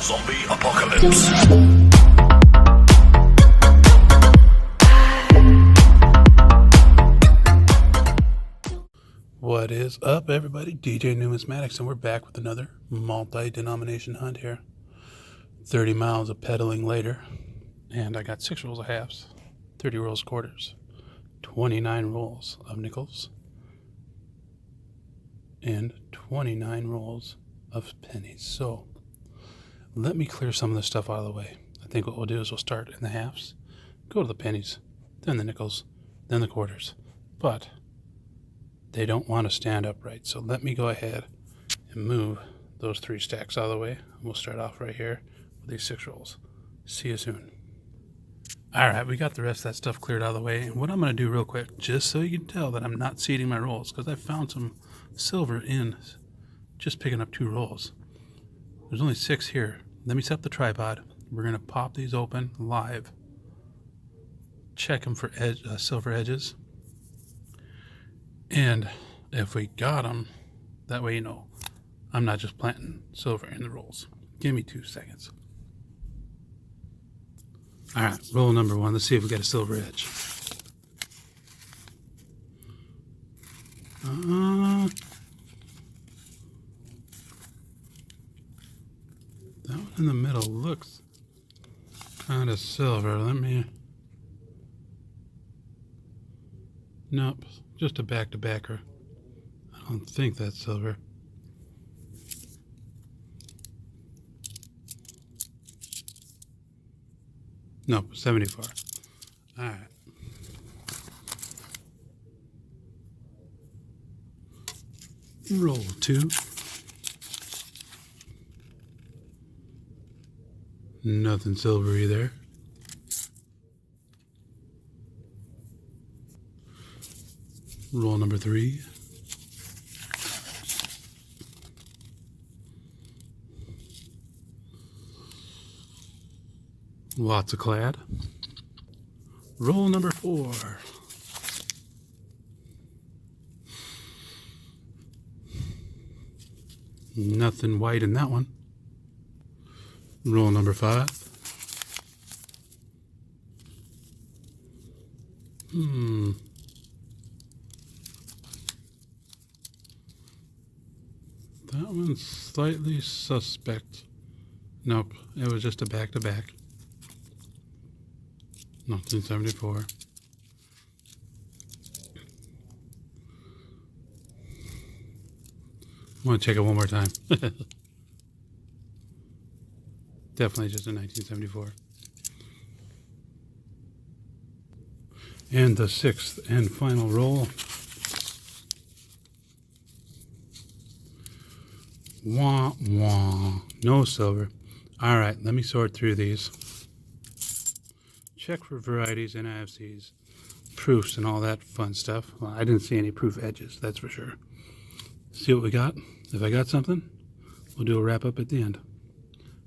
Zombie apocalypse. What is up, everybody? DJ Numismatics, and we're back with another multi-denomination hunt here. 30 miles of pedaling later, and I got 6 rolls of halves, 30 rolls of quarters, 29 rolls of nickels, and 29 rolls of pennies. So let me clear some of this stuff out of the way. I think what we'll do is we'll start in the halves, go to the pennies, then the nickels, then the quarters. But they don't want to stand upright, so let me go ahead and move those 3 stacks out of the way. We'll start off right here with these 6 rolls. See you soon. Alright, we got the rest of that stuff cleared out of the way, and what I'm going to do real quick, just so you can tell that I'm not seeding my rolls, because I found some silver in just picking up 2 rolls. There's only 6 here. Let me set up the tripod. We're going to pop these open live, check them for silver edges, and if we got them, that way you know I'm not just planting silver in the rolls. Give me 2 seconds. All right, roll number 1. Let's see if we got a silver edge. That one in the middle looks kind of silver. Nope, just a back-to-backer. I don't think that's silver. Nope, 74. All right. Roll 2. Nothing silvery there. Roll number 3. Lots of clad. Roll number 4. Nothing white in that one. Roll number 5. That one's slightly suspect. Nope, it was just a back-to-back. 1974. I want to check it one more time. Definitely just a 1974. And the 6th and final roll. Wah, wah. No silver. All right, let me sort through these. Check for varieties, NIFCs, proofs, and all that fun stuff. Well, I didn't see any proof edges, that's for sure. See what we got? If I got something, we'll do a wrap-up at the end.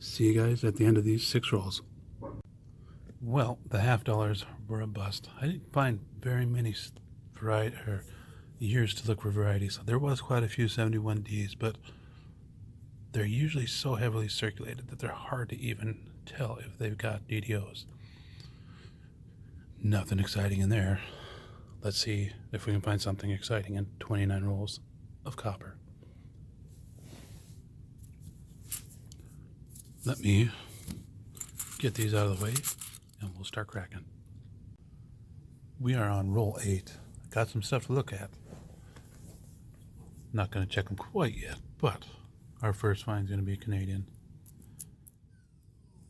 See you guys at the end of these 6 rolls. Well, the half dollars were a bust. I didn't find very many years to look for varieties. There was quite a few 71Ds, but they're usually so heavily circulated that they're hard to even tell if they've got DDOs. Nothing exciting in there. Let's see if we can find something exciting in 29 rolls of copper. Let me get these out of the way and we'll start cracking. We are on roll 8. Got some stuff to look at. Not going to check them quite yet, but our first find is going to be Canadian.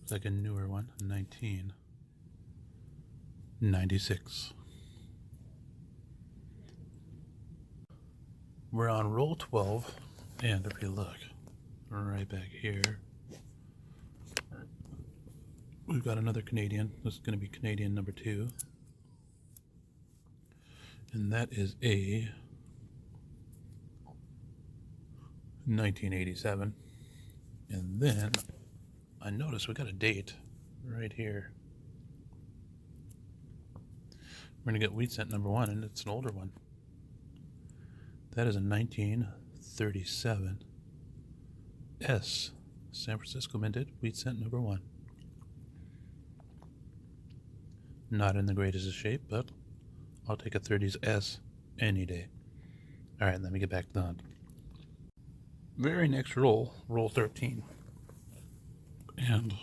It's like a newer one, 1996. We're on roll 12, and if you look right back here, we've got another Canadian. This is going to be Canadian number 2, and that is a 1987. And then I noticed we got a date right here. We're going to get wheat cent number 1, and it's an older one. That is a 1937 S San Francisco minted, wheat cent number 1. Not in the greatest of shape, but I'll take a 30s S any day. Alright, let me get back to the hunt. Very next roll, roll 13. And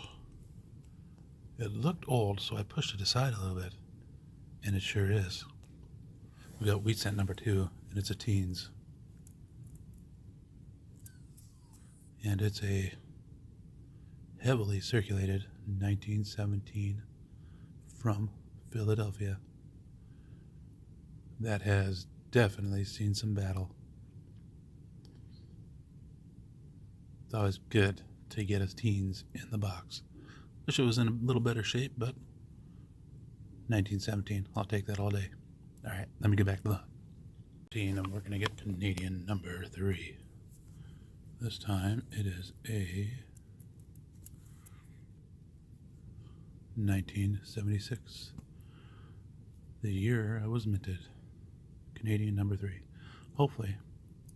it looked old, so I pushed it aside a little bit. And it sure is. We got wheat cent number 2, and it's a teens. And it's a heavily circulated 1917 from Philadelphia that has definitely seen some battle. It's always good to get a teens in the box. Wish it was in a little better shape, but 1917, I'll take that all day. Alright, let me get back to the team, and we're going to get Canadian number 3. This time it is a 1976. The year I was minted. Canadian number 3. Hopefully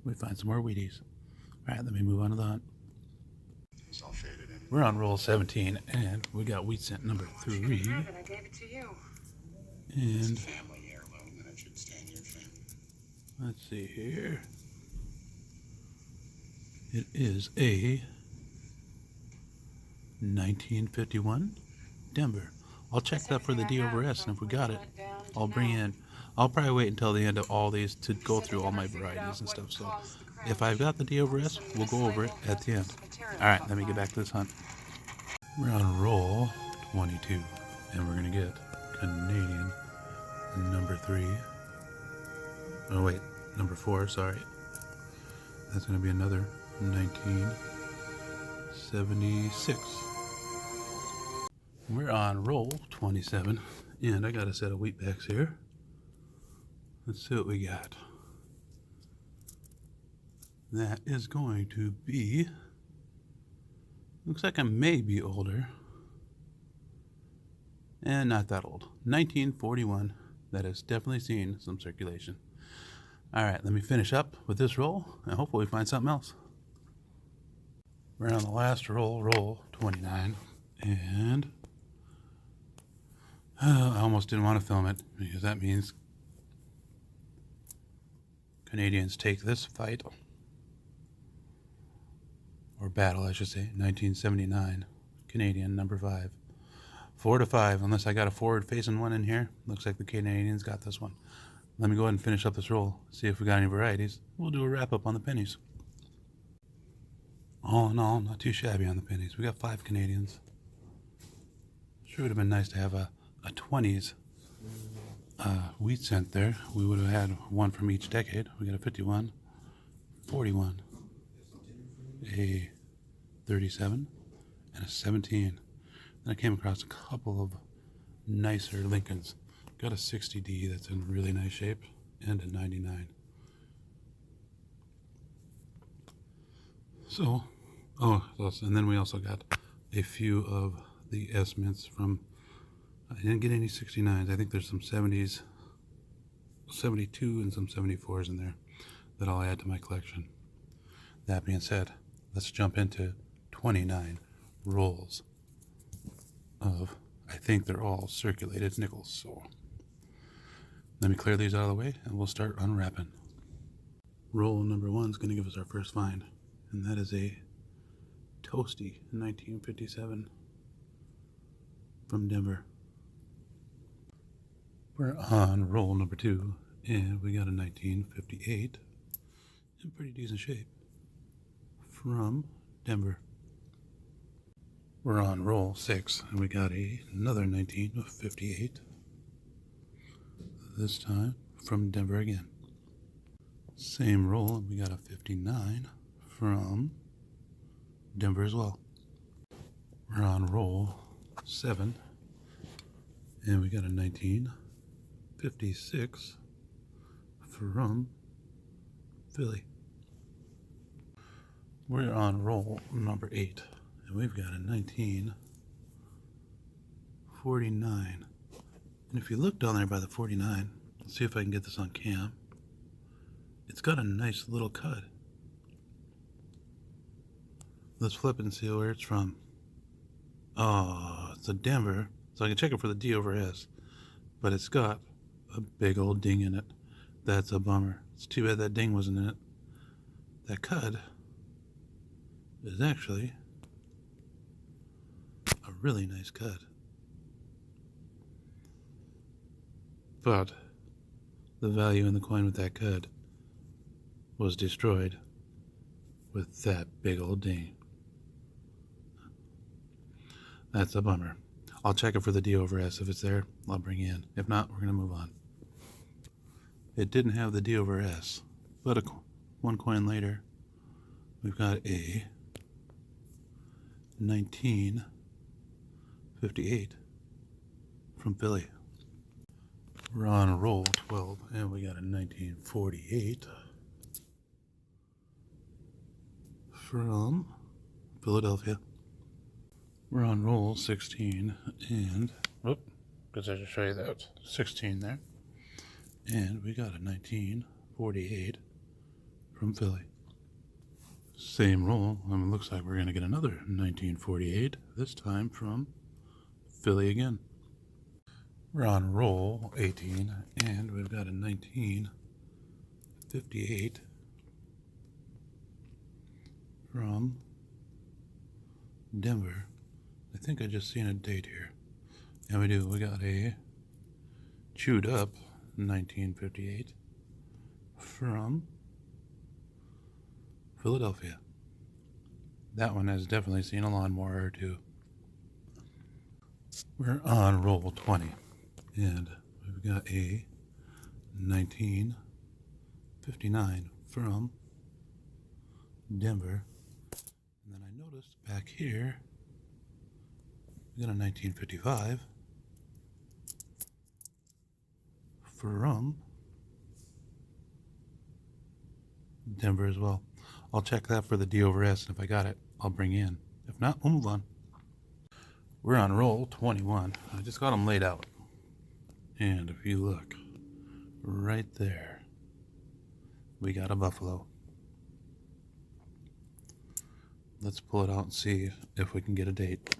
we find some more Wheaties. Alright, let me move on to the hunt. We're on roll 17, and we got wheat cent number 3. I gave it to you. And Family heirloom, and it should stand your family. let's see here. It is a 1951 Denver. I'll check that for the D over S, and if we got it, I'll bring in. I'll probably wait until the end of all these to go through all my varieties and stuff. So if I've got the D over S, we'll go over it at the end. Alright, let me get back to this hunt. We're on roll 22, and we're going to get Canadian number 3. Oh wait, number 4, sorry. That's going to be another 1976. We're on roll 27, and I got a set of wheatbacks here. Let's see what we got. That is going to be, looks like I may be older, and not that old. 1941. That has definitely seen some circulation. Alright, let me finish up with this roll, and hopefully find something else. We're on the last roll, roll 29, and I almost didn't want to film it, because that means Canadians take this fight, or battle I should say, 1979, Canadian number 5. 4 to 5, unless I got a forward facing one in here. Looks like the Canadians got this one. Let me go ahead and finish up this roll, see if we got any varieties. We'll do a wrap up on the pennies. All in all, not too shabby on the pennies. We got 5 Canadians. Sure would have been nice to have a 20s wheat cent there. We would have had one from each decade. We got a 51, 41, a 37, and a 17. Then I came across a couple of nicer Lincolns. Got a 60D that's in really nice shape, and a 99. So, and then we also got a few of the S mints from, I didn't get any 69s. I think there's some 70s, 72 and some 74s in there that I'll add to my collection. That being said, let's jump into 29 rolls of, I think they're all circulated nickels. So let me clear these out of the way, and we'll start unwrapping. Roll number 1 is going to give us our first find, and that is a Toasty 1957 from Denver. We're on roll number 2, and we got a 1958 in pretty decent shape from Denver. We're on roll 6, and we got another 1958, this time from Denver again. Same roll, and we got a 59 from Denver as well. We're on roll 7, and we got a 1956 from Philly. We're on roll number 8, and we've got a 1949. And if you look down there by the 49, let's see if I can get this on cam. It's got a nice little cut. Let's flip it and see where it's from. Oh, it's a Denver, so I can check it for the D over S. But it's got a big old ding in it. That's a bummer. It's too bad that ding wasn't in it. That cud is actually a really nice cud. But the value in the coin with that cud was destroyed with that big old ding. That's a bummer. I'll check it for the D over S. If it's there, I'll bring it in. If not, we're going to move on. It didn't have the D over S, but one coin later, we've got a 1958 from Philly. We're on roll 12, and we got a 1948 from Philadelphia. We're on roll 16, and because I just show you that 16 there, and we got a 1948 from Philly. Same roll. It looks like we're going to get another 1948, this time from Philly again. We're on roll 18, and we've got a 1958 from Denver. I think I just seen a date here. And we do. We got a chewed up 1958 from Philadelphia. That one has definitely seen a lawnmower or two. We're on roll 20, and we've got a 1959 from Denver. And then I noticed back here we got a 1955 from Denver as well. I'll check that for the D over S, and if I got it, I'll bring in. If not, we'll move on. We're on roll 21. I just got them laid out. And if you look right there, we got a buffalo. Let's pull it out and see if we can get a date.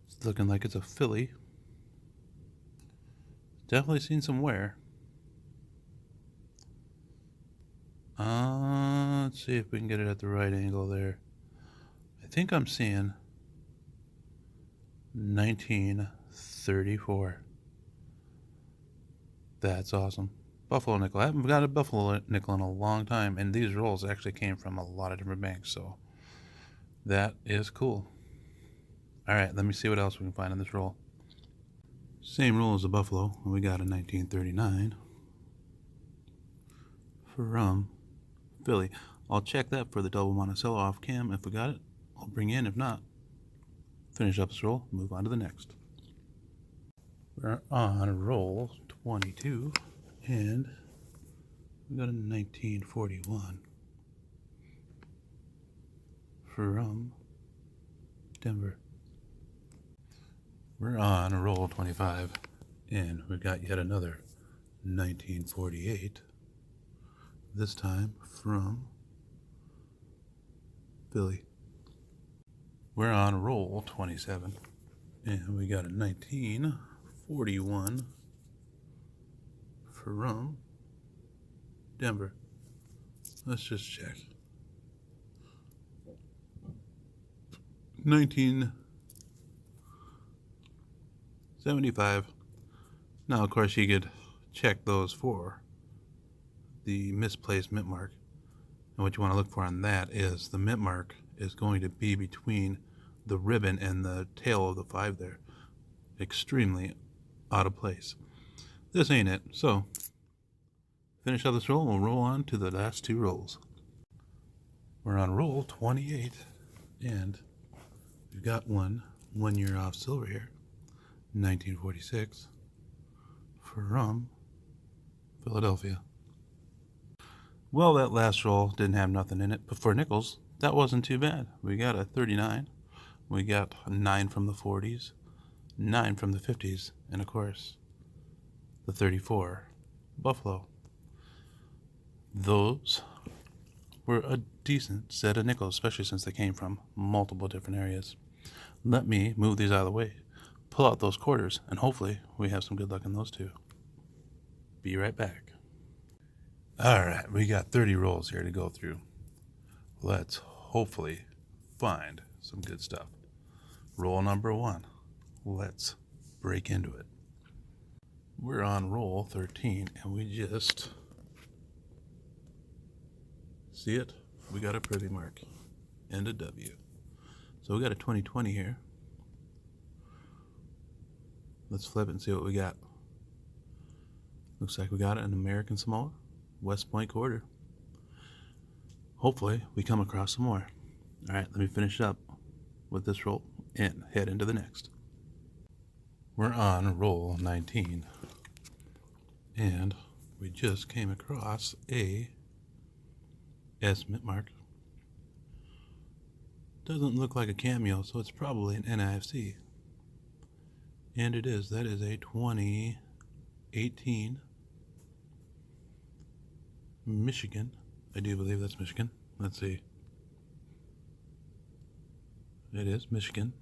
It's looking like it's a filly. Definitely seen some wear. Let's see if we can get it at the right angle there. I think I'm seeing 1934. That's awesome. Buffalo nickel. I haven't got a buffalo nickel in a long time, and these rolls actually came from a lot of different banks, so that is cool. Alright, let me see what else we can find in this roll. Same roll as the buffalo, and we got a 1939 from Philly. I'll check that for the double Monticello off cam. If we got it, I'll bring in. If not, finish up this roll, move on to the next. We're on roll 22, and we got a 1941 from Denver. We're on roll 25, and we got yet another 1948, this time from Philly. We're on roll 27, and we got a 1941 from Denver. Let's just check. 1975. Now, of course, you could check those for the misplaced mint mark. And what you want to look for on that is the mint mark is going to be between the ribbon and the tail of the 5 there. Extremely out of place. This ain't it. So, finish up this roll and we'll roll on to the last 2 rolls. We're on roll 28, and we've got one year off silver here. 1946 from Philadelphia. Well, that last roll didn't have nothing in it, but for nickels, that wasn't too bad. We got a 39, we got a 9 from the 40s, 9 from the 50s, and of course, the 34 Buffalo. Those were a decent set of nickels, especially since they came from multiple different areas. Let me move these out of the way, pull out those quarters, and hopefully we have some good luck in those too. Be right back. Alright, we got 30 rolls here to go through. Let's hopefully find some good stuff. Roll number 1. Let's break into it. We're on roll 13 and we just see it. We got a privy mark and a W. So we got a 2020 here. Let's flip it and see what we got. Looks like we got an American Samoa, West Point quarter. Hopefully we come across some more. Alright, let me finish up with this roll and head into the next. We're on roll 19 and we just came across a estimate mark. Doesn't look like a cameo, so it's probably an NIFC. And it is. That is a 2018 Michigan. I do believe that's Michigan. Let's see. It is Michigan.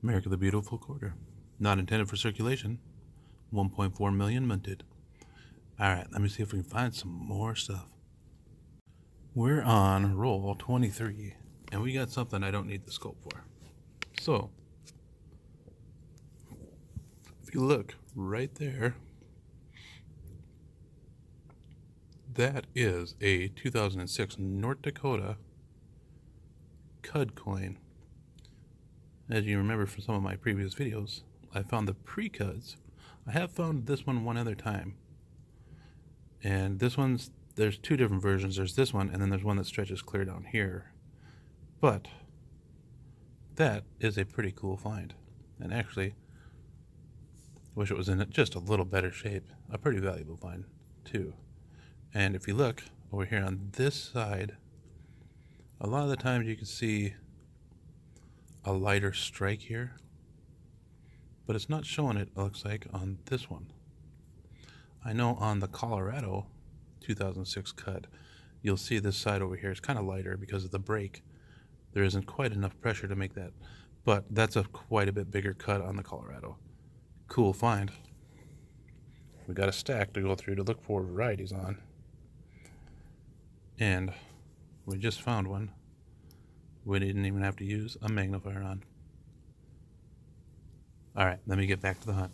America the Beautiful quarter. Not intended for circulation. 1.4 million minted. Alright, let me see if we can find some more stuff. We're on roll 23, and we got something I don't need the scope for. So, if you look right there, that is a 2006 North Dakota Cud coin. As you remember from some of my previous videos, I found the pre-Cuds. I have found this one other time. And this one's, there's two different versions. There's this one, and then there's one that stretches clear down here. But that is a pretty cool find. And actually, I wish it was in just a little better shape. A pretty valuable find, too. And if you look over here on this side, a lot of the times you can see a lighter strike here. But it's not showing it looks like, on this one. I know on the Colorado 2006 cut, you'll see this side over here is kind of lighter because of the break. There isn't quite enough pressure to make that, but that's a quite a bit bigger cut on the Colorado. Cool find. We got a stack to go through to look for varieties on. And we just found one we didn't even have to use a magnifier on. Alright, let me get back to the hunt.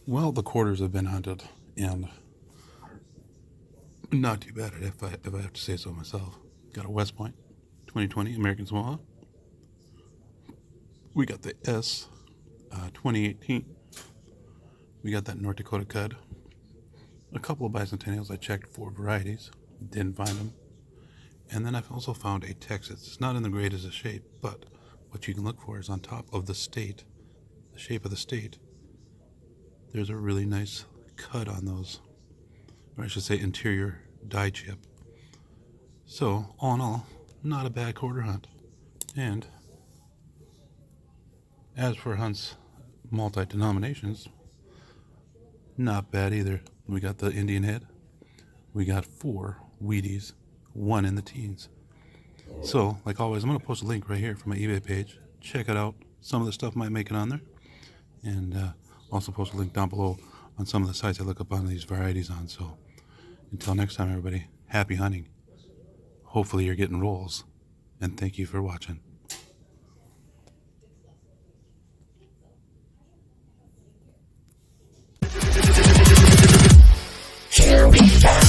Well, the quarters have been hunted, and not too bad if I have to say so myself. Got a West Point 2020 American Samoa. We got the S 2018. We got that North Dakota Cud. A couple of bicentennials I checked for varieties. Didn't find them. And then I've also found a Texas. It's not in the greatest of shape, but what you can look for is on top of the state, the shape of the state, there's a really nice cut on those, or I should say interior die chip. So all in all, not a bad quarter hunt. And as for hunts multi-denominations, not bad either. We got the Indian head, we got 4 Wheaties, 1 in the teens. So like always, I'm going to post a link right here from my eBay page. Check it out. Some of the stuff might make it on there, and also post a link down below on some of the sites I look up on these varieties on. So until next time, everybody, happy hunting. Hopefully you're getting rolls, and thank you for watching. Here we go.